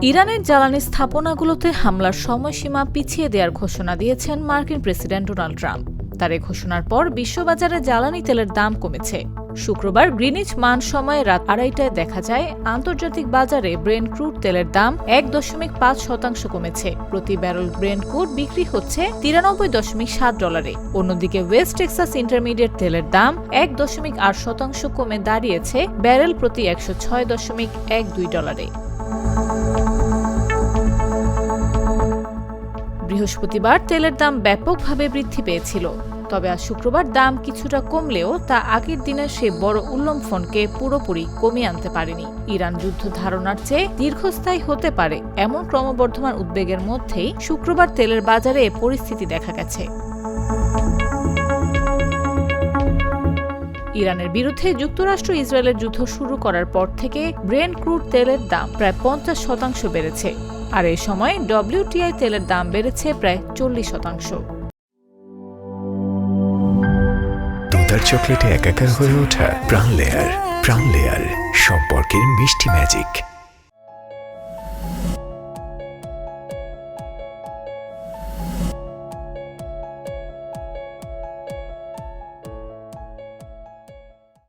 ইরানের জ্বালানি স্থাপনাগুলোতে হামলার সময়সীমা পিছিয়ে দেওয়ার ঘোষণা দিয়েছেন মার্কিন প্রেসিডেন্ট ডোনাল্ড ট্রাম্প। তার এই ঘোষণার পর বিশ্ববাজারে জ্বালানি তেলের দাম কমেছে। শুক্রবার গ্রিনিচ মান সময়ে রাত 2:30টায় দেখা যায় আন্তর্জাতিক বাজারে ব্রেন্ট ক্রুড তেলের দাম 1.5% কমেছে। প্রতি ব্যারেল ব্রেন্ট ক্রুড বিক্রি হচ্ছে $93.7। অন্যদিকে ওয়েস্ট টেক্সাস ইন্টারমিডিয়েট তেলের দাম 1.8% কমে দাঁড়িয়েছে ব্যারেল প্রতি $106.12। বৃহস্পতিবার তেলের দাম ব্যাপকভাবে বৃদ্ধি পেয়েছিল, তবে আজ শুক্রবার দাম কিছুটা কমলেও তা আগের দিনের সে বড় উল্লম্ফনকে পুরোপুরি কমিয়ে আনতে পারেনি। ইরান যুদ্ধ ধারণার চেয়ে দীর্ঘস্থায়ী হতে পারে এমন ক্রমবর্ধমান উদ্বেগের মধ্যেই শুক্রবার তেলের বাজারে পরিস্থিতি দেখা গেছে। ইরানের বিরুদ্ধে যুক্তরাষ্ট্র ইসরায়েলের যুদ্ধ শুরু করার পর থেকে ব্রেন্ট ক্রুড তেলের দাম প্রায় 50% বেড়েছে, আর এই সময় ডব্লিউটিআই তেলের দাম বেড়েছে প্রায় 40%। দুধার চকলেটে একাকার হয়ে ওঠা প্রাণ লেয়ার সম্পর্কের মিষ্টি ম্যাজিক।